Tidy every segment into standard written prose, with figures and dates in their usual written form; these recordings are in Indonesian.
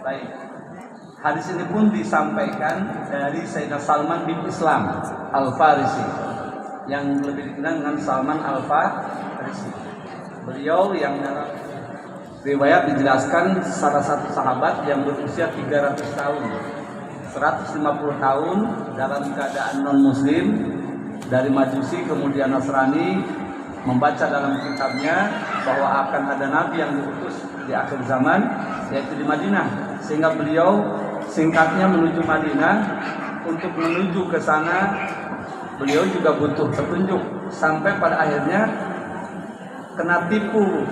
Baik. Hadis ini pun disampaikan dari Sayyidina Salman bin Islam Al-Farisi, yang lebih dikenal dengan Salman Al-Farisi. Beliau yang dalam riwayat dijelaskan salah satu sahabat yang berusia 300 tahun, 150 tahun dalam keadaan non-muslim, dari Majusi kemudian Nasrani, membaca dalam kitabnya bahwa akan ada nabi yang diutus di akhir zaman, yaitu di Madinah, sehingga beliau singkatnya menuju Madinah. Untuk menuju ke sana beliau juga butuh petunjuk, sampai pada akhirnya kena tipu,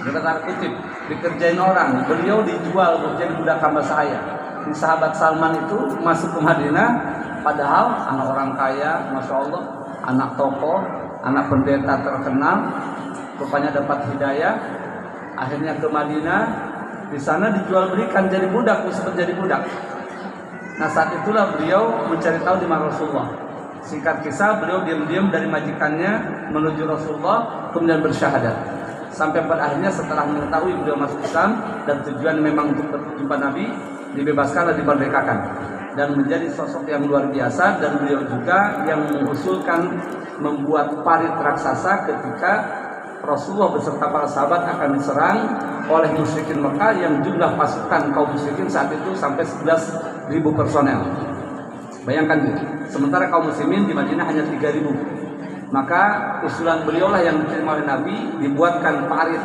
kata kutip, dikerjain orang. Beliau dijual menjadi budak hamba sahaya. Di sahabat Salman itu masuk ke Madinah, padahal anak orang kaya, masya Allah, anak tokoh, anak pendeta terkenal, rupanya dapat hidayah. Akhirnya ke Madinah, di sana dijual belikan jadi budak, disebut jadi budak. Nah, saat itulah beliau mencari tahu di mana Rasulullah. Singkat kisah, beliau diam-diam dari majikannya menuju Rasulullah, kemudian bersyahadat. Sampai pada akhirnya setelah mengetahui beliau masuk Islam dan tujuan memang untuk berjumpa Nabi, dibebaskan dan dimerdekakan dan menjadi sosok yang luar biasa. Dan beliau juga yang mengusulkan membuat parit raksasa ketika Rasulullah beserta para sahabat akan diserang oleh musyrikin Mekah yang jumlah pasukan kaum musyrikin saat itu sampai 11.000 personel. Bayangkan, sementara kaum muslimin di Madinah hanya 3.000. Maka usulan beliau lah yang diterima oleh Nabi, dibuatkan parit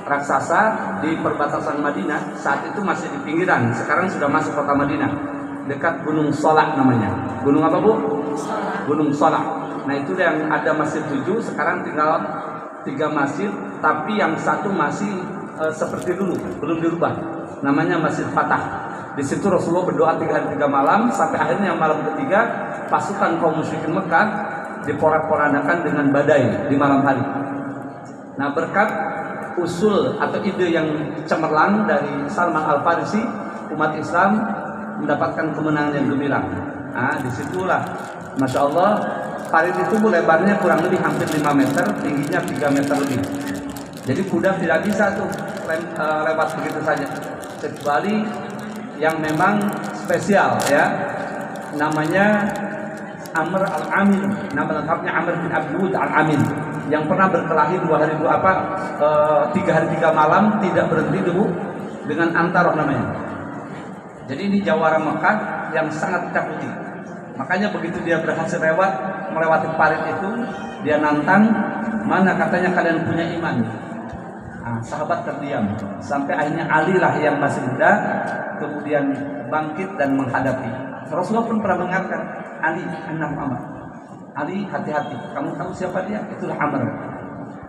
raksasa di perbatasan Madinah. Saat itu masih di pinggiran, sekarang sudah masuk kota Madinah, dekat Gunung Salak namanya. Gunung apa, Bu? Gunung Salak. Nah, itu yang ada masjid 7, sekarang tinggal 3 masjid, tapi yang satu masih seperti dulu, belum dirubah. Namanya Masjid Fatah. Di situ Rasulullah berdoa 3 hari 3 malam, sampai akhirnya malam ketiga pasukan kaum musyrikin Mekah diporak-porandakan dengan badai di malam hari. Nah, berkat usul atau ide yang cemerlang dari Salman Al-Farisi, umat Islam mendapatkan kemenangan yang gemilang. Nah, disitulah, masya Allah, parit itu lebarnya kurang lebih hampir 5 meter, tingginya 3 meter lebih. Jadi kuda tidak bisa tuh lewat begitu saja, kecuali yang memang spesial, ya. Namanya Amr Al-Amin, nama lengkapnya Amr bin Abdul Al-Amin, yang pernah berkelahi 3 hari 3 malam tidak berhenti dulu dengan Antaroh namanya. Jadi ini jawara Mekah yang sangat ditakuti. Makanya begitu dia berhasil melewati parit itu, dia nantang, mana katanya kalian punya iman. Nah, sahabat terdiam, sampai akhirnya Ali lah yang masih muda kemudian bangkit dan menghadapi. Rasulullah pun pernah mengatakan, Ali, anak Muhammad, Ali hati-hati, kamu tahu siapa dia? Itulah Amr.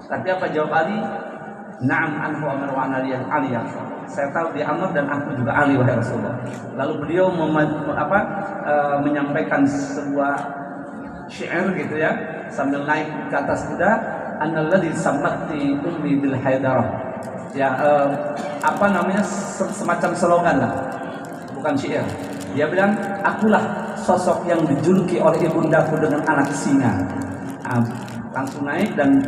Tapi apa jawab Ali? Na'am anhu Amr wa analiyan Ali ya. Saya tahu dia Amr dan aku juga Ali, wahai Rasulullah. Lalu beliau menyampaikan sebuah syair gitu ya, sambil naik ke atas kuda, annalladzi sammati ummi bil haidarah. Ya, semacam slogan lah, bukan syair. Dia bilang, akulah sosok yang dijuluki oleh ibundaku dengan anak singa. Langsung naik dan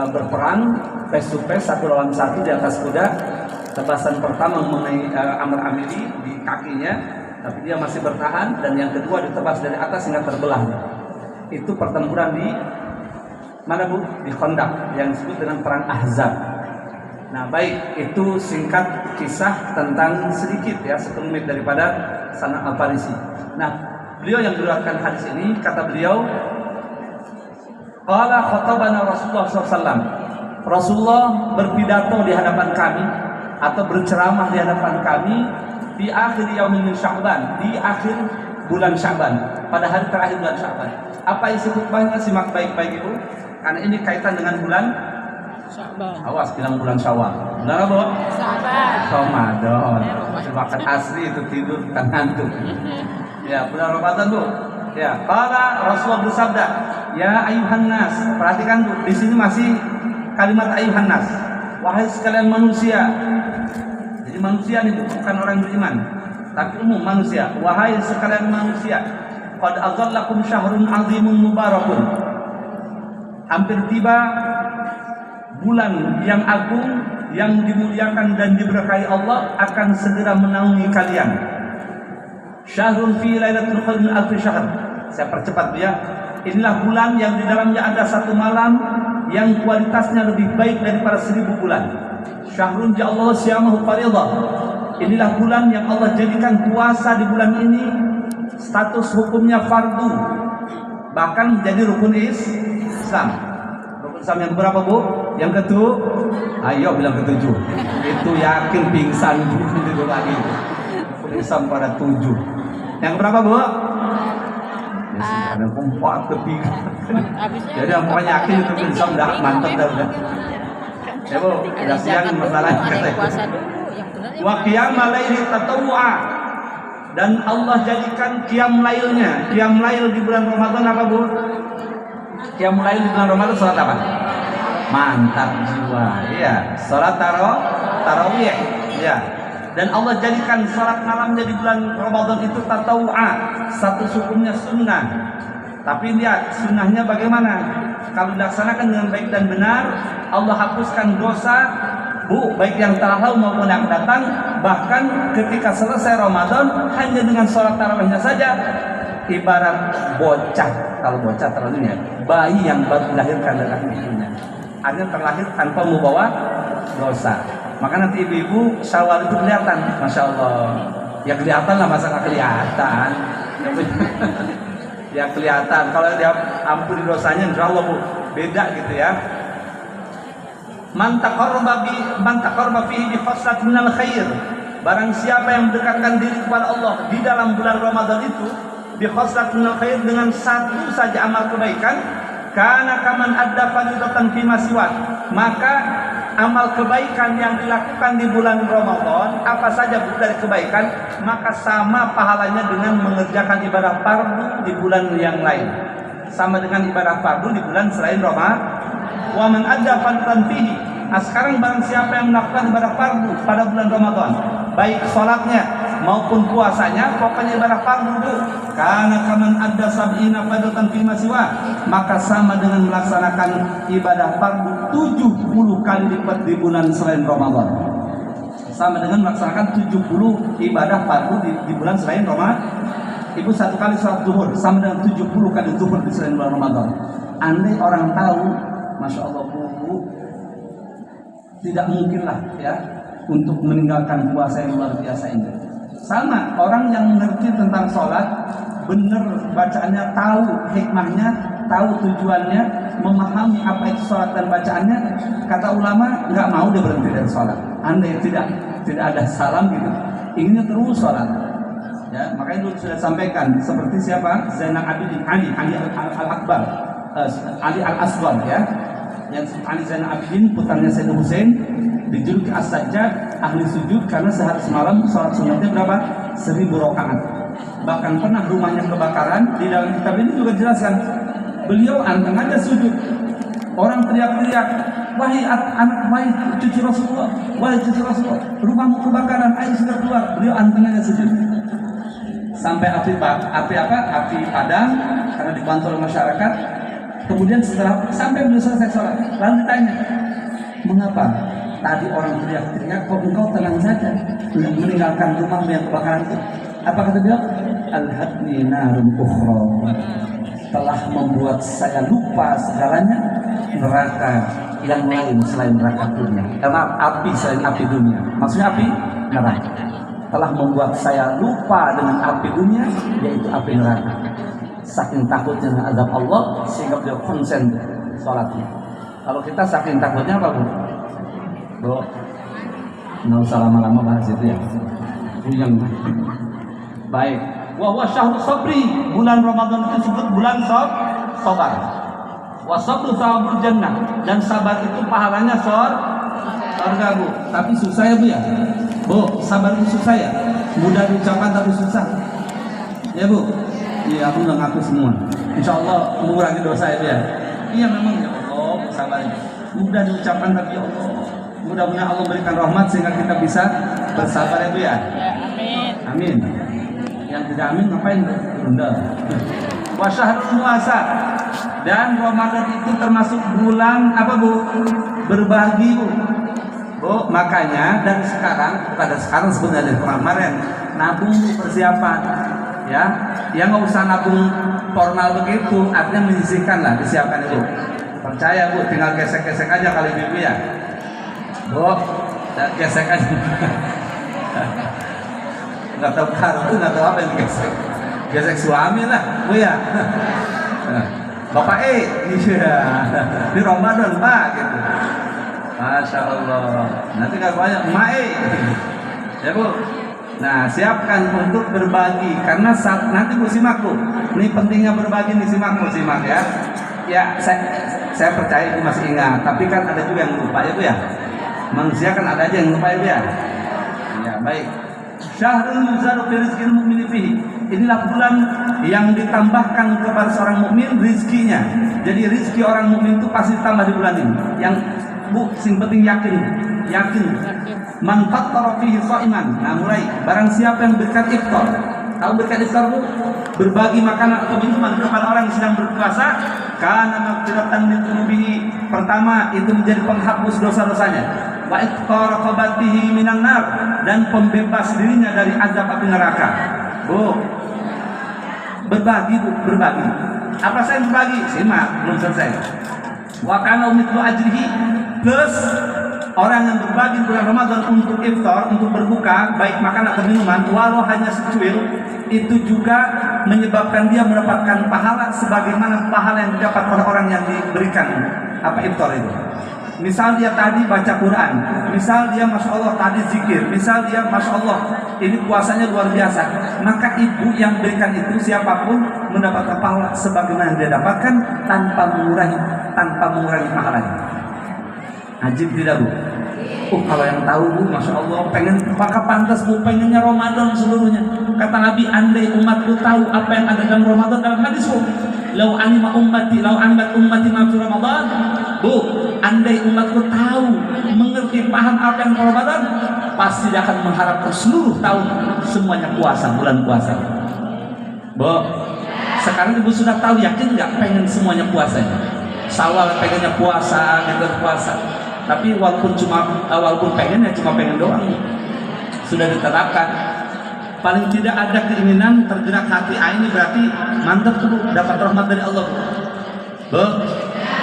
berperang face to face, 1 lawan 1 di atas kuda. Tebasan pertama mengenai Amr Amiri di kakinya, tapi dia masih bertahan, dan yang kedua ditebas dari atas hingga terbelah. Itu pertempuran di mana, Bu? Di Khandaq, yang disebut dengan perang Ahzab. Nah, baik, itu singkat kisah tentang sedikit ya, 1 menit daripada Salman Al-Farisi. Nah, beliau yang mengeluarkan hadis ini, kata beliau, qala khatabana Rasulullah SAW. Rasulullah berpidato di hadapan kami atau berceramah di hadapan kami di akhir yaumin Sya'ban, di akhir bulan Sya'ban, pada hari terakhir bulan Sya'ban. Apa isi khutbahnya? Simak baik-baik Ibu, karena ini kaitan dengan bulan Sya'ban. Awas bilang bulan Syawal. Bulan apa? Sya'ban. Ramadan. Makan asli itu tidur bukan ngantuk. Ya, bulan Ramadan, Bu. Ya, qala Rasulullah bersabda, ya ayuhan nas. Perhatikan, Bu, di sini masih kalimat ayuhan nas. Wahai sekalian manusia. Jadi manusia itu bukan orang beriman, tapi umum manusia. Wahai sekalian manusia, qad adzallakum syahrun 'azimun mubarakun. Hampir tiba bulan yang agung yang dimuliakan dan diberkahi Allah akan segera menaungi kalian. Syahrun fi lailatul qadr min alfi syahr. Saya percepat ya. Inilah bulan yang di dalamnya ada satu malam yang kualitasnya lebih baik daripada 1000 bulan. Syahrun ja'allahu siyamahu fardhan. Inilah bulan yang Allah jadikan puasa di bulan ini status hukumnya fardu, bahkan menjadi rukun Islam. Rukun Islam yang berapa, Bu? Yang ketujuh. Ayo bilang ketujuh. Itu yakin pingsan dulu lagi. Rukun Islam pada 7. Yang berapa, Bu? Ada keempat, ketiga. Jadi pokoknya yakin itu rukun Islam dah mantap dah. Ya, Bu, udah siang masalahnya katanya. Wa qiyamul laili tatawwa, dan Allah jadikan qiyam lailnya. Qiyam lail di bulan Ramadan apa, Bu? Qiyam lail di bulan Ramadan salat apa? Mantap jiwa. Iya, salat tarawih. Ya. Dan Allah jadikan salat malamnya di bulan Ramadan itu tatawwa, satu hukumnya sunnah. Tapi lihat sunnahnya bagaimana? Kalau dilaksanakan dengan baik dan benar, Allah hapuskan dosa, Bu, baik yang telah lalu maupun yang datang. Bahkan ketika selesai Ramadan, hanya dengan sholat tarawihnya saja, ibarat bocah, kalau bocah terlalu ya, bayi yang baru dilahirkan dari ibunya, hanya terlahir tanpa membawa dosa. Maka nanti ibu-ibu Syawal itu kelihatan, masya Allah. Ya kelihatan lah, masa nggak kelihatan? Ya kelihatan. Kalau dia ampuni dosanya, insya Allah, Bu, beda gitu ya. Man taqarraba fihi bi khaslat minal khair. Barang siapa yang mendekatkan diri kepada Allah di dalam bulan Ramadan itu bi khaslat minal khair, dengan satu saja amal kebaikan, kana kaman adda fardatan fi masiwa, maka amal kebaikan yang dilakukan di bulan Ramadan, apa saja dari kebaikan, maka sama pahalanya dengan mengerjakan ibadah fardu di bulan yang lain. Sama dengan ibadah fardu di bulan selain Ramadan. Wa man adda fardhan fihi. Sekarang barang siapa yang melakukan ibadah fardu pada bulan Ramadan, baik sholatnya maupun puasanya, pokoknya ibadah fardu, Bu, karena kaman adda sab'ina fardhan fi masiwa, maka sama dengan melaksanakan ibadah fardu 70 kali lipat di bulan selain Ramadan. Sama dengan melaksanakan 70 ibadah fardu di bulan selain Ramadan. Ibu satu kali sholat zuhur sama dengan 70 kali zuhur di selain bulan Ramadan. Andai orang tahu, masya Allah, Bu, tidak mungkinlah ya untuk meninggalkan puasa yang luar biasa ini. Sama orang yang mengerti tentang sholat, benar bacaannya, tahu hikmahnya, tahu tujuannya, memahami apa itu sholat dan bacaannya, kata ulama nggak mau dia berhenti dari sholat. Andai tidak ada salam gitu, inginnya terus sholat. Ya, makanya dulu sudah sampaikan, seperti siapa? Zainal Abidin Ali Al-Akbar, Ali Al-Asghar ya. Yang Ali Zainal Abidin, putarnya Sayyidina Husain, dijuluki As-Sajjad, ahli sujud, karena sehari semalam sholat sunatnya berapa? 1000 rakaat. Bahkan pernah rumahnya kebakaran. Di dalam kitab ini juga jelaskan, beliau anteng aja sujud. Orang teriak-teriak, wahai anak, wahai cucu Rasulullah, wahai cucu Rasulullah, rumahmu kebakaran, ayo segera keluar. Beliau anteng aja sujud. Sampai api padam karena dibantu oleh masyarakat. Kemudian setelah sampai beliau selesai sholat, lalu ditanya, mengapa tadi orang teriak-teriak, kok engkau tenang saja meninggalkan rumahmu yang kebakaran itu? Apa kata beliau? Al-hadni narun ukhra, telah membuat saya lupa segalanya neraka yang lain selain neraka dunia. Maaf, api selain api dunia. Maksudnya api neraka. Telah membuat saya lupa dengan api dunia, yaitu api neraka. Saking takutnya dengan azab Allah, sehingga beliau konsen sholatnya. Kalau kita saking takutnya apa, Bu? Bu, nggak usah lama-lama bahas itu ya. Yang baik. Wa syahrul sabri, bulan Ramadan itu disebut bulan sabar. Wa sabru thawabul jannah, dan sabar itu pahalanya surga, Bu. Tapi susah ya, Bu ya. Bu, sabar itu susah ya. Mudah diucapkan tapi susah. Ya, Bu. Iya, aku udah ngaku semua. Insya Allah mengurangi dosa itu ya. Iya memang ya Allah, sabar. Mudah diucapkan tapi ya Allah, mudah-mudahan Allah berikan rahmat sehingga kita bisa bersabar ya, Bu ya. Amin. Amin. Yang tidak amin ngapain? Tunda. Wa syahrul puasa, dan Ramadan itu termasuk bulan apa, Bu? Berbagi, Bu. Bu, makanya dari sekarang, pada sekarang sebenarnya dari kemarin nabung persiapan, ya, yang nggak usah nabung formal begitu, artinya menyisihkan lah, disiapkan itu. Percaya Bu, tinggal gesek-gesek aja kali ibu ya, Bu, gesek aja. Nggak tahu kartu, nggak tahu apa yang gesek, gesek suami lah, Bu ya. Bapak iya, di Ramadan Pak gitu. Masya Allah. Nanti nggak banyak mae, ya Bu. Nah, siapkan untuk berbagi karena nanti Bu simak Bu. Ini pentingnya berbagi nih, simak Bu, simak ya. Ya, saya percaya Ibu masih ingat. Tapi kan ada juga yang lupa ya Bu ya. Manusia kan ada aja yang lupa ya Bu ya. Ya baik. Syahrul yuzaru fi rizqil mu'mini fihi. Inilah bulan yang ditambahkan kepada seorang mukmin rizkinya. Jadi rizki orang mukmin itu pasti ditambah di bulan ini. Yang Bu, sing penting yakin. Man fattara fihi sha'iman. Nah, mulai barang siapa yang berikan iftar. Tahu berikan iftar Bu? Berbagi makanan atau minuman kepada orang yang sedang berpuasa, kana maghfiratan min dzunubihi. Pertama, itu menjadi penghapus dosa-dosanya. Wa itqa raqabatihi minan nar, dan pembebas dirinya dari azab api neraka. Bu, berbagi Bu, berbagi. Apa saya berbagi? Simak, belum selesai. Wa kana mithlu ajrihi, plus orang yang berbagi bulan Ramadan untuk iftar, untuk berbuka, baik makan atau minuman, walau hanya secuil, itu juga menyebabkan dia mendapatkan pahala sebagaimana pahala yang didapat oleh orang yang diberikan apa iftar itu. Misal dia tadi baca Quran, misal dia Masya Allah tadi zikir, misal dia Masya Allah ini puasanya luar biasa, maka ibu yang berikan itu siapapun mendapatkan pahala sebagaimana yang dia dapatkan tanpa mengurangi pahalanya. Ajib tidak Bu? Kalau yang tahu Bu, Masya Allah, pengen, maka pantas Bu, pengennya Ramadan seluruhnya. Kata Nabi, andai umatku tahu apa yang ada dalam Ramadan, dalam hadis Bu, lau alimat ummati ma fi Ramadan. Bu, andai umatku tahu, mengerti, paham apa yang Ramadan, pasti dia akan mengharapkan seluruh tahun semuanya puasa, bulan puasa. Bu, sekarang Ibu sudah tahu, yakin nggak pengen semuanya puasanya? Sawal pengennya puasa, gitu puasa. Tapi walaupun pengen ya cuma pengen doang, sudah diterapkan. Paling tidak ada keinginan tergerak hati, ini berarti mantap tuh, dapat rahmat dari Allah. Bu,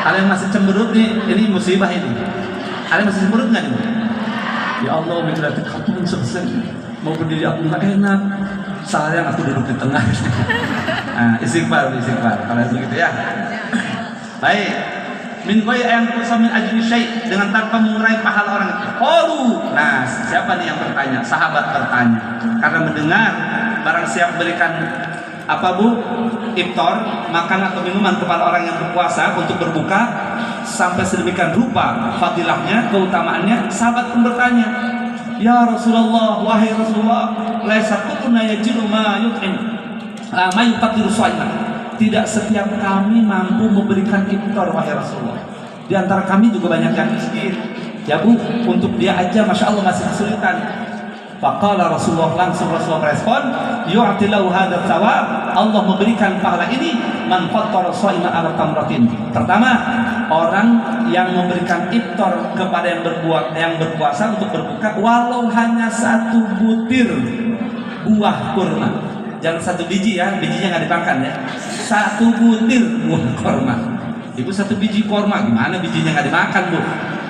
kalian masih cemberut nih, ini musibah ini. Kalian masih cemberut nggak nih? Ya Allah, berarti kamu selesai, mau berdiri aku nggak enak, sayang aku duduk di tengah. Nah, istighfar, kalau begitu ya. Baik. Min ghairi an tusamin ajri syai', dengan tanpa mengurangi pahala orang. Qalu. Nah, siapa nih yang bertanya? Sahabat bertanya. Karena mendengar barang siapa berikan apa Bu? Iftar, makan atau minuman kepada orang yang berpuasa untuk berbuka sampai sedemikian rupa fadilahnya, keutamaannya, sahabat pun bertanya, "Ya Rasulullah, wahai Rasulullah, laisa kunna yajidu ma yut'im, ma yuqaddiru sha'iman." Tidak setiap kami mampu memberikan iftar wahai Rasulullah. Di antara kami juga banyak yang miskin. Ya Bu, untuk dia aja Masya Allah masih kesulitan. Faqala Rasulullah, langsung Rasulullah merespon, yu'tilahu hadzal tsawab, Allah memberikan pahala ini man fattara sha'iman ala tamratin. Pertama, orang yang memberikan iftar kepada yang berpuasa untuk berbuka walau hanya satu butir buah kurma. Jangan satu biji ya, bijinya nggak dimakan ya. Satu butir buah korma. Ibu, satu biji korma, gimana bijinya nggak dimakan Bu?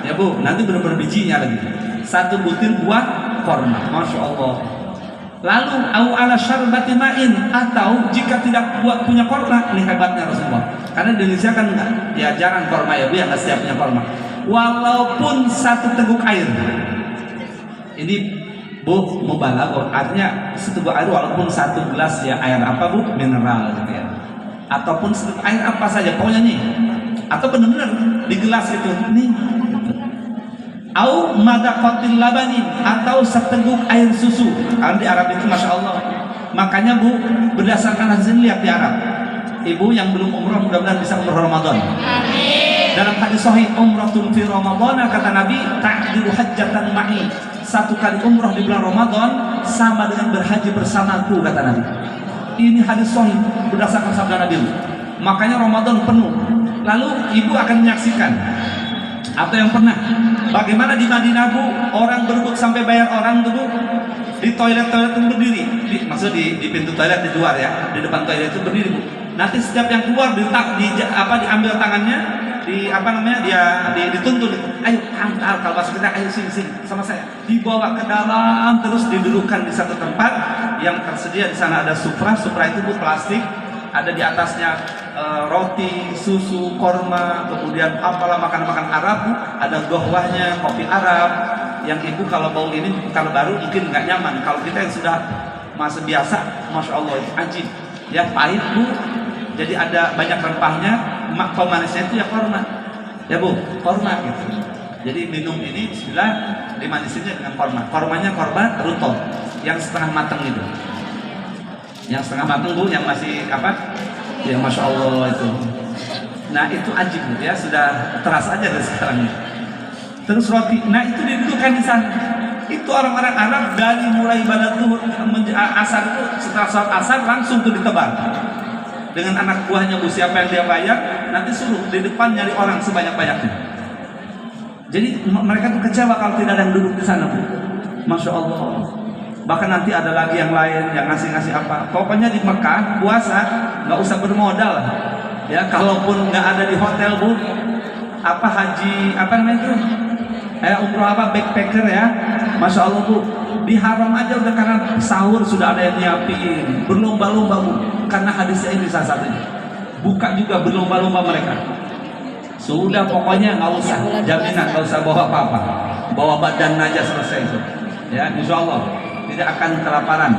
Ya Bu, nanti benar-benar bijinya lagi. Satu butir buah korma, Masya Allah. Lalu au ala syarbati ma'in, atau jika tidak punya korma, ini hebatnya Rasulullah. Karena di Indonesia kan ya jarang korma ya Bu, ya nggak setiap punya korma. Walaupun satu teguk air. Ini Bu, mubalaghah, artinya seteguk air walaupun satu gelas ya air apa Bu? Mineral gitu ya. Ataupun seteguk air apa saja pokoknya nih. Atau benar-benar di gelas itu nih. Au madaqatil labani, atau seteguk air susu. Karena di Arab itu Masya Allah. Makanya Bu, berdasarkan hadis ini lihat di Arab. Ibu yang belum umrah mudah-mudahan bisa umrah Ramadan. Amin. Dalam hadis sahih umratun fi Ramadan, kata Nabi, ta'dilu hajjatan ma'i. Satu kali umrah di bulan Ramadan sama dengan berhaji bersamaku, kata Nabi. Ini hadis sahih berdasarkan sabda Nabi. Makanya Ramadan penuh. Lalu ibu akan menyaksikan Atau yang pernah bagaimana di Madinah Bu, orang berebut sampai bayar orang tuh Bu, di toilet-toilet itu berdiri, maksud di pintu toilet di luar ya, di depan toilet itu berdiri Bu. Nanti setiap yang keluar diambil tangannya, dituntun, ayo antar kalau masuk kita, ayo sini sama saya, dibawa ke dalam, terus didudukkan di satu tempat yang tersedia. Di sana ada supra itu Bu plastik, ada di atasnya roti, susu, korma, kemudian apalah makan-makan Arab Bu. Ada gohwahnya, kopi Arab, yang ibu kalau bau ini kalau baru mungkin nggak nyaman, kalau kita yang sudah masa biasa, masya Allah itu ajib ya, pahit Bu. Jadi ada banyak rempahnya, pemanisnya itu ya korma ya Bu, korma gitu. Jadi minum ini bismillah, dimanisinnya dengan korma. Kormanya korma rutop yang setengah matang itu, yang setengah matang Bu, yang masih apa ya, masya Allah itu. Nah itu ajib Bu ya, sudah terasa aja dari sekarang ya. Terus roti, nah itu didudukan di sana. Itu orang-orang Arab dari mulai ibadah zuhur asar itu, setelah sholat asar langsung tuh ditebar dengan anak buahnya Bu. Siapa yang dia bayar nanti suruh di depan nyari orang sebanyak-banyaknya. Jadi mereka tuh kecewa kalau tidak ada yang duduk di sana Bu, masya Allah. Bahkan nanti ada lagi yang lain yang ngasih apa. Pokoknya di Mekah puasa nggak usah bermodal ya, kalaupun nggak ada di hotel Bu, apa haji apa namanya itu, umroh apa backpacker ya, masya Allah Bu, di haram aja udah karena sahur sudah ada yang nyiapin, berlomba-lomba Bu, karena hadisnya ini salah satunya. Buka juga berlomba-lomba mereka. Sudah pokoknya nggak usah jaminan, nggak usah bawa apa-apa, bawa badan aja selesai itu. Ya, insya Allah tidak akan kelaparan,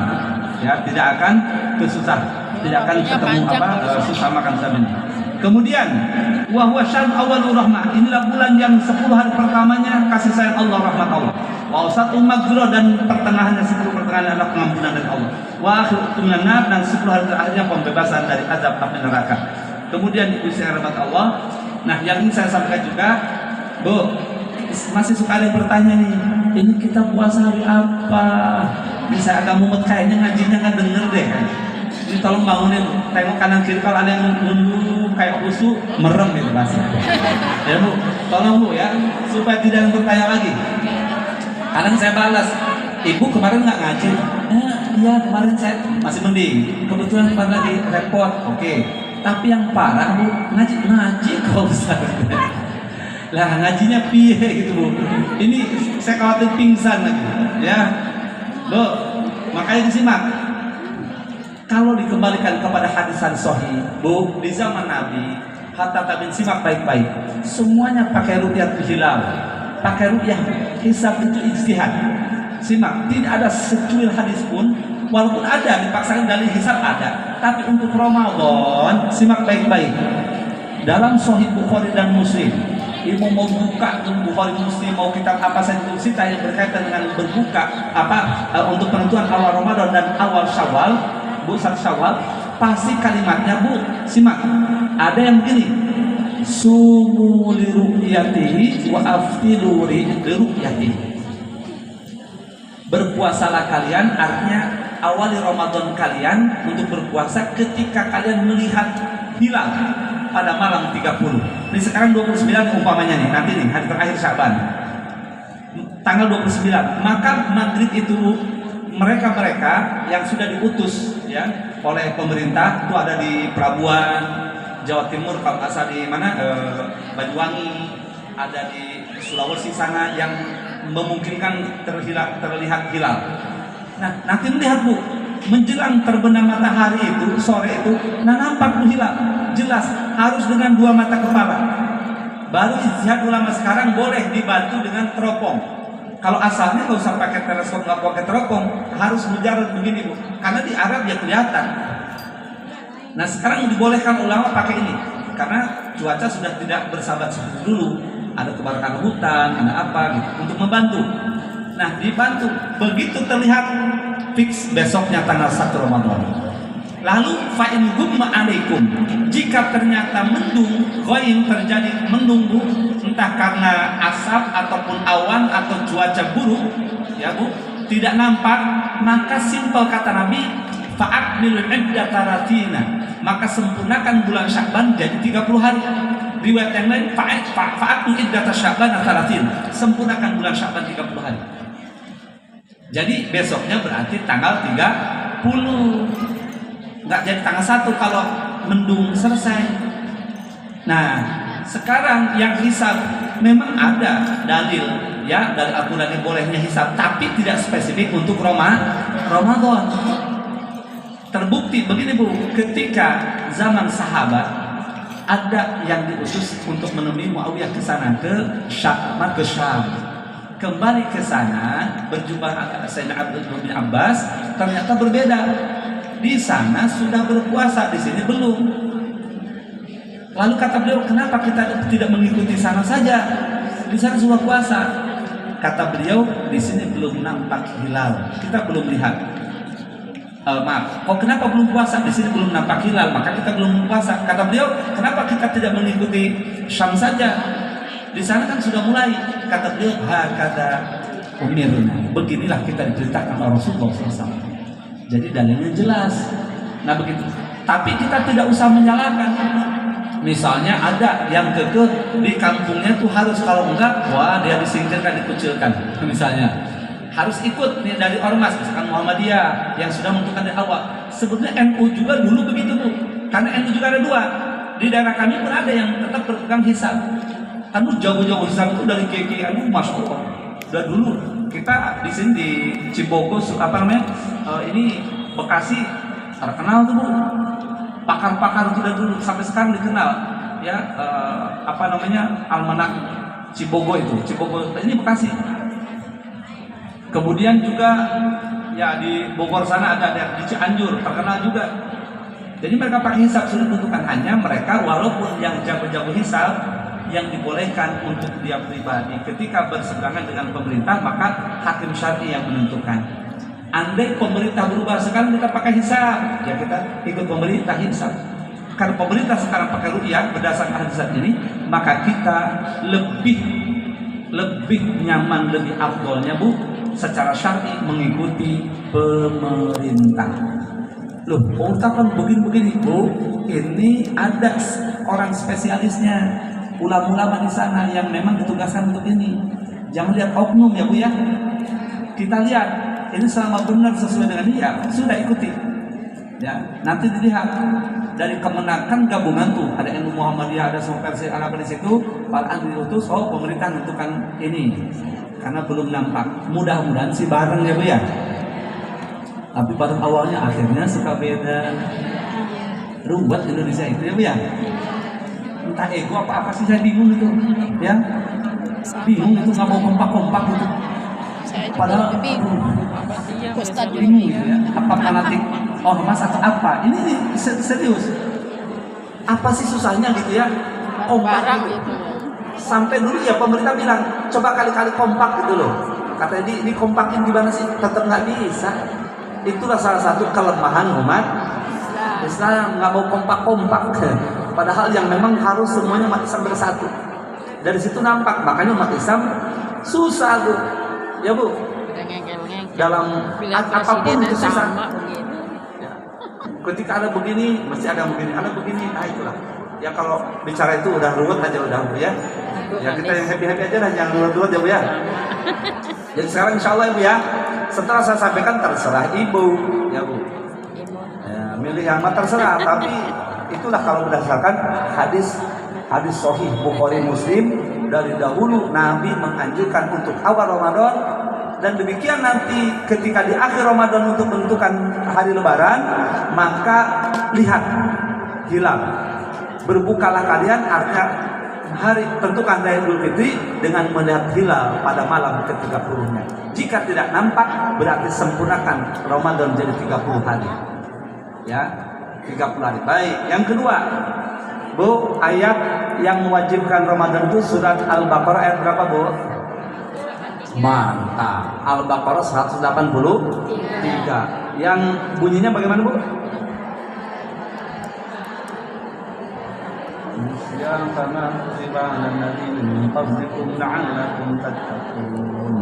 ya, tidak akan kesusahan, tidak akan ketemu susah makan sabun. Kemudian wa huwa syahr awalur rahmah, inilah bulan yang 10 hari pertamanya kasih sayang Allah, rahmat Allah. Wa awsatu maghfirah, dan pertengahannya 10 pertengahan adalah pengampunan dari Allah. Wa akhiru minan nar, dan 10 hari terakhirnya pembebasan dari azab api neraka. Kemudian itu saya rahmat Allah. Nah, yang ingin saya sampaikan juga, Bu, masih suka ada yang bertanya nih, ini kita puasa hari apa? Bisa agak mumet, kayaknya ngajinya nggak denger deh kan. Ini tolong bangunin, tengok kanan kiri, kalau ada yang nunduk kayak usu, merem gitu pasti. Ya Bu, tolong Bu ya, supaya tidak yang bertanya lagi. Kadang saya balas, Ibu kemarin nggak ngaji? Iya kemarin saya masih mending. Kebetulan kemarin lagi repot, oke. Tapi yang parah Bu, ngaji kok besar. Lah ngajinya piye gitu Bu. Ini saya khawatir pingsan lagi. Ya, Bu, makanya disimak. Kalau dikembalikan kepada hadisan sahih, Bu, di zaman Nabi, hatta tabi'in, simak baik-baik. Semuanya pakai ru'yat hilal, pakai ru'yah hisab, itu ijtihad. Simak, tidak ada secuil hadis pun, walaupun ada dipaksakan dari hisab ada, tapi untuk Ramadan, simak baik-baik. Dalam Sahih Bukhari dan Muslim, Ibu mau buka Bukhari Muslim, mau kitab apa saja kita yang berkaitan dengan berbuka untuk penentuan awal Ramadan dan awal Syawal, Bu, Syawal, pasti kalimatnya Bu, simak. Ada yang begini, sumu li ru'yatihi wa aftiru li ru'yatihi. Berpuasalah kalian, artinya awali Ramadan kalian untuk berpuasa ketika kalian melihat hilal pada malam 30. Ini sekarang 29 umpamanya nih, nanti nih hari terakhir Syaban, tanggal 29. Maka maghrib itu mereka yang sudah diutus ya oleh pemerintah, itu ada di Pelabuhan Jawa Timur, kalau nggak salah di mana, Banyuwangi, ada di Sulawesi sana, yang memungkinkan terlihat hilal. Nah, nanti melihat Bu, menjelang terbenam matahari itu, sore itu, nah nampak Bu hilal, jelas, harus dengan 2 mata kepala. Baru ijtihad ulama sekarang boleh dibantu dengan teropong. Kalau asalnya nggak usah pakai teleskop, nggak pakai teropong, harus mujarab begini Bu, karena di Arab ya kelihatan. Nah sekarang dibolehkan ulama pakai ini, karena cuaca sudah tidak bersahabat seperti dulu, ada kebakaran hutan, ada apa gitu, untuk membantu. Nah dibantu, begitu terlihat fix besoknya tanggal 1 Ramadan. Lalu fa'in gumma alaikum, jika ternyata mendung, ghaim, terjadi mendung Bu, entah karena asap ataupun awan atau cuaca buruk ya Bu, tidak nampak, maka simpel kata Nabi, fa'akmilul iddata ratina, maka sempurnakan bulan Sya'ban jadi 30 hari. riwayat yang lain fa'atu iddata Sya'ban 30, sempurnakan bulan Sya'ban 30 hari. Jadi besoknya berarti tanggal 30. Enggak jadi tanggal 1 kalau mendung selesai. Nah, sekarang yang hisab memang ada dalil ya dari aturan yang bolehnya hisab, tapi tidak spesifik untuk Ramadan. Terbukti begini Bu, ketika zaman sahabat ada yang diutus untuk menemui Muawiyah ke sana ke Syam. Kembali ke sana berjumpa Sayyidina Abdullah bin Abbas, ternyata berbeda. Di sana sudah berpuasa, di sini belum. Lalu kata beliau, kenapa kita tidak mengikuti sana saja? Di sana sudah puasa. Kata beliau, di sini belum nampak hilal, kita belum lihat. Kenapa belum puasa? Di sini belum nampak hilal, maka kita belum puasa. Kata beliau, kenapa kita tidak mengikuti Syam saja? Di sana kan sudah mulai. Kata beliau, kata umirna, beginilah kita diperintahkan oleh Rasulullah SAW. Jadi dalilnya jelas. Nah begitu. Tapi kita tidak usah menyalahkan. Misalnya ada yang kekeh di kampungnya tuh harus, kalau enggak, wah dia disingkirkan, dikucilkan. Misalnya harus ikut nih dari ormas, misalkan Muhammadiyah yang sudah menentukan dari awal. Sebetulnya NU juga dulu begitu Bu. Karena NU juga ada dua. Di daerah kami pun ada yang tetap berpegang hisab. Anu jago-jago hisab itu dari KK anu, masya Allah. Udah dulu kita di sini di Cibogo, ini Bekasi terkenal tuh Bu. Pakar-pakar itu udah dulu sampai sekarang dikenal ya, Almanak Cibogo itu. Cibogo ini Bekasi. Kemudian juga ya di Bogor sana ada di Cianjur terkenal juga. Jadi mereka pakai hisab sudah ditentukan, hanya mereka walaupun yang jago-jago hisab yang dibolehkan untuk dia pribadi ketika berseberangan dengan pemerintah, maka hakim syar'i yang menentukan. Andai pemerintah berubah sekarang kita pakai hisab, ya kita ikut pemerintah hisab. Karena pemerintah sekarang pakai ru'yah berdasarkan hisab ini, maka kita lebih nyaman, lebih afdolnya Bu, secara syar'i mengikuti pemerintah. Loh, pemerintah kan begini-begini Bu, ini ada orang spesialisnya, ulama-ulama di sana yang memang ditugaskan untuk ini. Jangan lihat oknum ya Bu ya. Kita lihat ini selama benar sesuai dengan dia, sudah ikuti. Ya, nanti dilihat dari kemenakan gabungan tuh, ada NU Muhammadiyah, ada semua versi Arab di situ, Al-An diutus, oh pemerintah menentukan ini. Karena belum nampak. Mudah-mudahan sih bareng ya Bu ya. Tapi pada awalnya akhirnya suka beda. Ruwet Indonesia itu ya Bu ya. Entah ego apa sih, saya bingung itu. Ya. Bingung itu, nggak mau kompak-kompak gitu. Padahal bingung gitu ya. Apa fanatik ormas atau apa? Ini serius. Apa sih susahnya gitu ya? Kompak gitu. Sampai dulu ya pemerintah bilang, coba kali-kali kompak gitu loh. Katanya ini kompakin gimana sih? Tetap nggak bisa. Itulah salah satu kelemahan umat Islam, nggak mau kompak-kompak. Padahal yang memang harus semuanya umat Islam bersatu. Dari situ nampak, makanya umat Islam susah Bu. Ya Bu, dalam apapun itu susah. Ketika ada begini, mesti ada begini, ada begini. Nah itulah. Ya kalau bicara itu udah ruwet aja udah Bu ya. Ya kita yang happy-happy aja lah, jangan ruwet-ruwet ya Bu ya. Jadi sekarang insya Allah ya Bu ya, setelah saya sampaikan terserah Ibu ya Bu. Ya, milih yang mah terserah, tapi itulah kalau berdasarkan hadis sahih Bukhari Muslim, dari dahulu Nabi menganjurkan untuk awal Ramadan, dan demikian nanti ketika di akhir Ramadan untuk menentukan hari Lebaran, maka lihat hilal, berbukalah kalian, artinya hari tentukan dari Idul Fitri dengan melihat hilal pada malam ke-30-nya. Jika tidak nampak, berarti sempurnakan Ramadan jadi 30 hari. Ya, 30 hari. Baik, yang kedua, Bu, ayat yang mewajibkan Ramadan itu surat Al-Baqarah ayat berapa Bu? Mantap. Al-Baqarah 183. Yang bunyinya bagaimana Bu?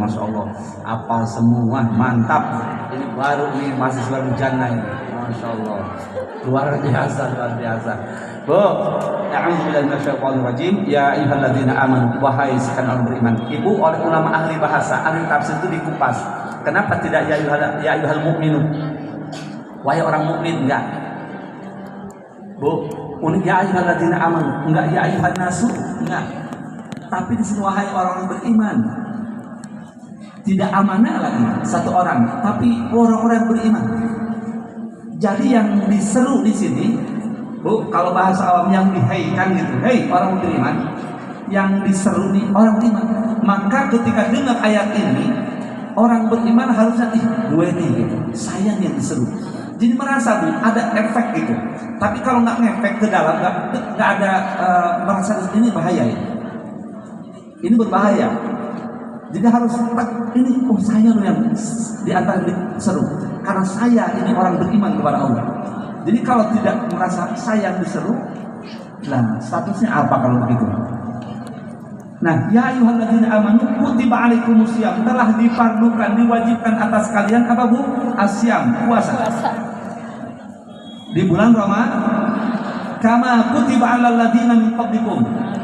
Masya Allah, apal semua, mantap. Ini baru nih mahasiswa Jannah ini, Masya Allah, luar biasa. Bu, a'udzubillahi minasyaitonir rajim. Ya ayyuhalladzina amanu, wahai sekalian orang beriman. Ibu, oleh ulama ahli bahasa, ahli tafsir itu dikupas. Kenapa tidak ya ayyuhal mu'minun? Wahai orang mukmin, enggak. Bu, unik ya ayyuhalladzina amanu, enggak ya ayyuhan nasu, enggak. Tapi di sini wahai orang beriman. Tidak amanah lagi satu orang, tapi orang-orang beriman. Jadi yang diseru di sini, Bu, kalau bahasa awam yang diheikan gitu, hei orang beriman, yang diseru nih orang beriman. Maka ketika dengar ayat ini, orang beriman harusnya gue nih, gitu. Saya yang diseru. Jadi merasa Bu, ada efek gitu. Tapi kalau nggak ngefek ke dalam, nggak ada merasa ini bahaya ya. Ini berbahaya. Jadi harus ini saya loh yang di antara diseru. Karena saya ini orang beriman kepada Allah. Jadi kalau tidak merasa saya yang diseru, nah statusnya apa kalau begitu? Nah, ya ayyuhalladzina amanu kutiba alaikumusiyam, telah difardukan, diwajibkan atas kalian apa Bu? Asyam, puasa. Di bulan Ramadan, kama kutiba alal ladzina min qablikum.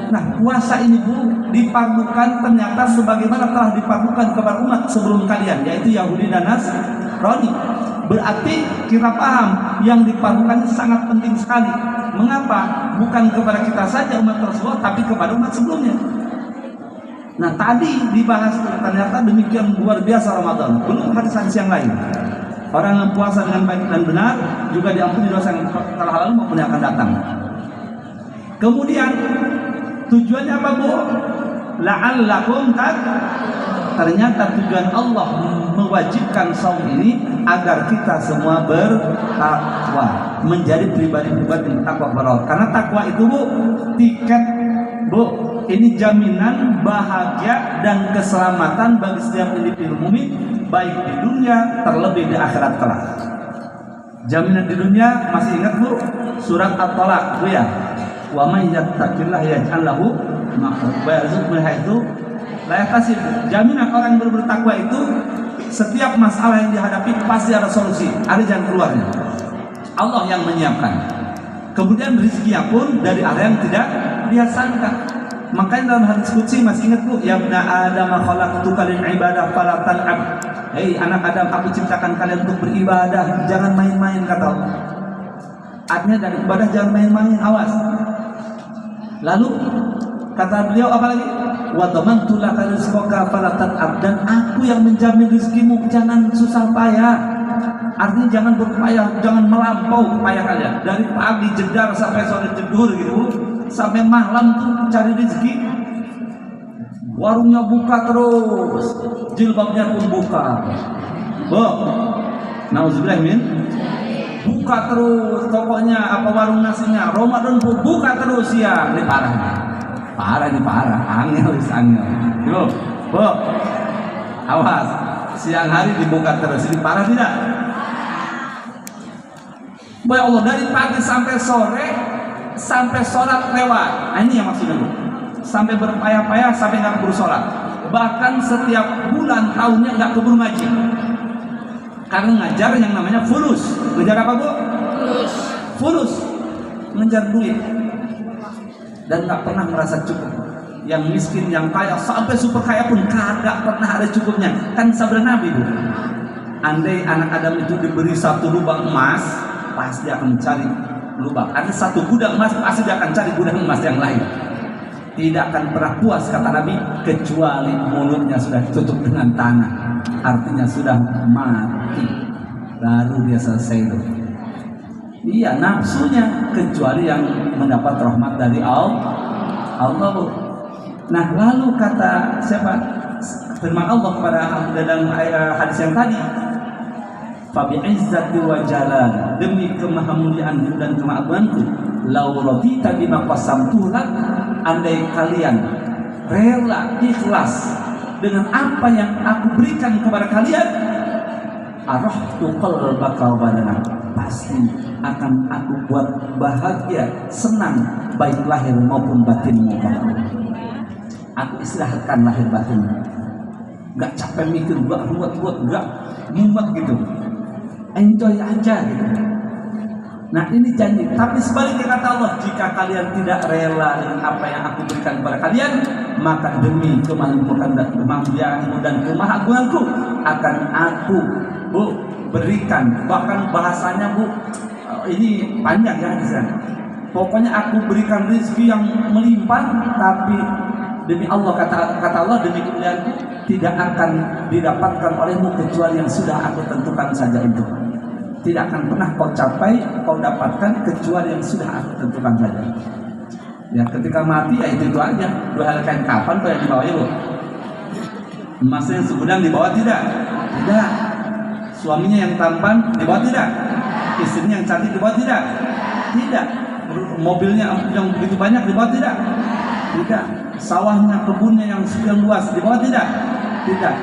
Nah, puasa ini Bu difardukan ternyata sebagaimana telah difardukan kepada umat sebelum kalian, yaitu Yahudi dan Nasrani. Berarti kita paham yang difardukan sangat penting sekali. Mengapa? Bukan kepada kita saja umat tersebut, tapi kepada umat sebelumnya. Nah, tadi dibahas ternyata demikian luar biasa Ramadan. Belum hadis-hadis yang lain. Orang yang puasa dengan baik dan benar juga diampuni dosa yang telah lalu maupun yang akan datang. Kemudian tujuannya apa Bu? La'allakum ternyata tujuan Allah mewajibkan saum ini agar kita semua bertakwa, menjadi pribadi-pribadi yang takwa kepada Allah. Karena takwa itu Bu, tiket Bu, ini jaminan bahagia dan keselamatan bagi setiap individu mukmin, baik di dunia terlebih di akhirat kelak. Jaminan di dunia masih ingat Bu surat At-Talaq Bu ya? Wa may yattaqillaha yaj'al lahu makhraja wa yarzuqhu min haitsu la yahtasib. Jaminan orang yang bertakwa itu setiap masalah yang dihadapi pasti ada solusi, ada jalan keluarnya. Allah yang menyiapkan. Kemudian rezekinya pun dari arah yang tidak dia sangka. Makanya dalam hadis qudsi masih ingat Bu, ya bna Adam khalaqtuka lil ibadah fala tal'ab. Hei anak Adam, aku ciptakan kalian untuk beribadah, jangan main-main kata Allah. Artinya dari ibadah jangan main-main, awas. Lalu kata beliau apa lagi? Wa dhamantu laka rizqaka fala tat'ab, dan aku yang menjamin rezekimu, jangan susah payah. Artinya jangan berpayah, jangan melampau payah kalian. Dari pagi jedar sampai sore jedur gitu, sampai malam tuh cari rezeki. Warungnya buka terus, jilbabnya pun buka. Nauzubillah min. Buka terus tokonya, apa warung nasinya, Ramadan pun buka terus ya. Ini parah nih. Parah, angel. Yo, awas, siang hari dibuka terus, ini parah tidak? Ya Allah, dari pagi sampai sore, sampai sholat lewat. Nah, ini yang maksudnya Bu. Sampai berpayah-payah, sampai nggak keburu sholat. Bahkan setiap bulan tahunnya nggak keburu ngaji. Karena ngajar yang namanya fulus. Ngejar apa Bu? Fulus. Ngejar duit. Dan nggak pernah merasa cukup. Yang miskin, yang kaya, sampai super kaya pun kagak pernah ada cukupnya. Kan sabda Nabi Bu. Andai anak Adam itu diberi satu lubang emas, pasti akan mencari lubang. Ada satu gudang emas, pasti dia akan cari gudang emas yang lain. Tidak akan pernah puas kata Nabi, kecuali mulutnya sudah ditutup dengan tanah. Artinya sudah mati, baru dia selesai itu. Iya, nafsunya, kecuali yang mendapat rahmat dari Allah. Nah, lalu kata siapa? Firman Allah kepada dalam hadis yang tadi, Fabi izzati wa jalal, demi kemahamuliaanku dan kemahabanku, lau radita bima qasamtu lak, andai kalian rela ikhlas dengan apa yang aku berikan kepada kalian, arahtu qalbaka wa badanak, pasti akan aku buat bahagia, senang, baik lahir maupun batinmu. Aku istirahatkan lahir batinmu, nggak capek mikir, nggak buat, nggak mumet gitu. Enjoy aja gitu. Nah ini janji. Tapi sebaliknya kata Allah, jika kalian tidak rela dengan apa yang aku berikan kepada kalian, maka demi kemampuanmu dan kemahagunganku akan aku berikan. Bahkan bahasanya ini panjang ya di sana. Pokoknya aku berikan rezeki yang melimpah, tapi demi Allah kata Allah, demi kemuliaanku tidak akan didapatkan olehmu kecuali yang sudah aku tentukan saja untukmu. Tidak akan pernah kau capai, kau dapatkan kecuali yang sudah aku tentukan saja. Ya ketika mati ya itu aja. 2 helai kain kapan kau yang dibawa ya bu? Emasnya yang segudang dibawa tidak? Tidak. Suaminya yang tampan dibawa tidak? Istrinya yang cantik dibawa tidak? Tidak. Mobilnya yang begitu banyak dibawa tidak? Tidak. Sawahnya, kebunnya yang sekian luas dibawa tidak? Tidak.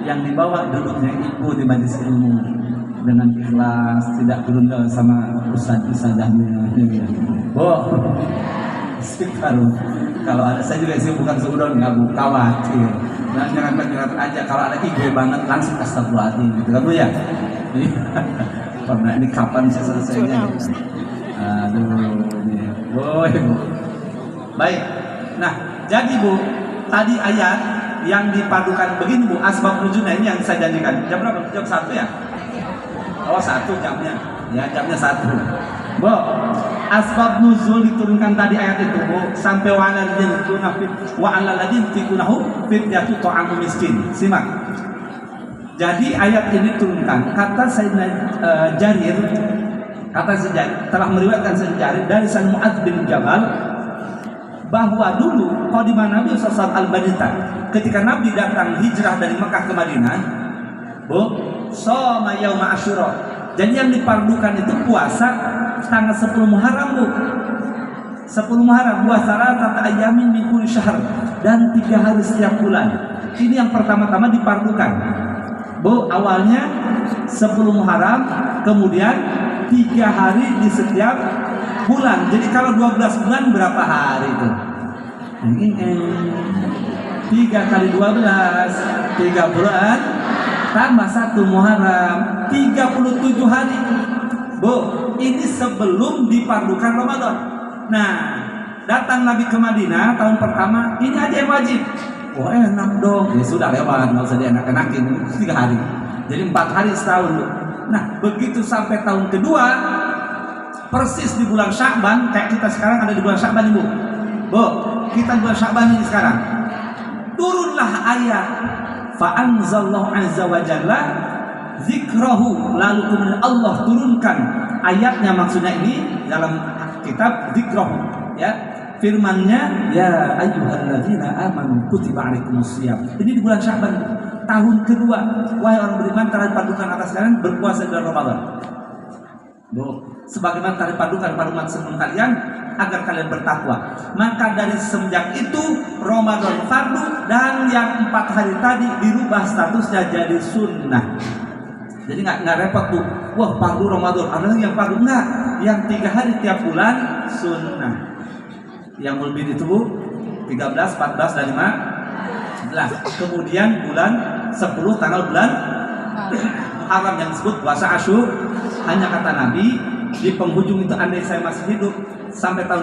Yang dibawa duduknya ibu di majelis ilmu dengan ikhlas, tidak gerundel sama ustadz-ustadzahnya. Istighfar. Kalau ada, saya juga sih bukan seudon, nggak khawatir. Nah, jangan aja kalau ada gue banget langsung astagfirullahaladzim gitu kan bu ya. Pernah ini kapan sih selesainya? Aduh, ini. Bu. Baik. Nah, jadi bu, tadi ayat yang dipadukan begini bu, asbab nuzulnya ini yang saya janjikan. Jam berapa? Jam 1 ya? Oh 1 jamnya, ya jamnya 1. Bu, asbab nuzul diturunkan tadi ayat itu bu, sampai wa ala ladin tikunahu fidyatu ta'amu miskin. Simak. Jadi ayat ini turunkan, kata Sayyidina Jarir, telah meriwayatkan Sayyidina Jarir dari Sayyidina Mu'adz bin Jabal bahwa dulu qadima Nabi sallallahu alaihi wasallam ketika Nabi datang hijrah dari Mekah ke Madinah, bu, shoma yauma Asyura. Jadi yang dipardukan itu puasa tanggal 10 Muharram bu. 10 Muharram puasa rata ayamin min kulli syahr dan 3 hari setiap bulan. Ini yang pertama-tama dipardukan. Bu, awalnya 10 Muharram, kemudian 3 hari di setiap bulan. Jadi kalau 12 bulan berapa hari itu? 3 kali 12, 3 bulan tambah 1 Muharram, 37 hari. Bu, ini sebelum dipardukan Ramadan. Nah, datang Nabi ke Madinah tahun pertama, ini aja yang wajib. Wah enak dong, ya sudah lewat, nggak usah dienak-enakin, 3 hari. Jadi 4 hari setahun. Bu. Nah, begitu sampai tahun kedua, persis di bulan Sya'ban, kayak kita sekarang ada di bulan Sya'ban ibu. Bu, kita bulan Sya'ban ini sekarang. Turunlah ayat fa'anzallahu azza wa jalla zikrahu, lalu kemudian Allah turunkan ayatnya, maksudnya ini dalam kitab zikrahu ya, firman-Nya ya ayyuhalladzina amanu kutiba alaikumusiyam. Ini di bulan Sya'ban tahun kedua, wahai orang beriman telah dipadukan atas kalian berpuasa di bulan Ramadan. Bu, sebagaimana telah dipadukan pada umat sebelum kalian agar kalian bertakwa. Maka dari semenjak itu Ramadan fardu dan yang 4 hari tadi dirubah statusnya jadi sunnah. Jadi nggak repot tuh. Wah fardu Ramadan, ada lagi yang fardu enggak? Yang 3 hari tiap bulan sunnah. Yang lebih itu bu 13, 14 dan 15. Kemudian bulan 10 tanggal bulan Muharram yang disebut puasa Asyura. Hanya kata Nabi di penghujung itu andai saya masih hidup sampai tahun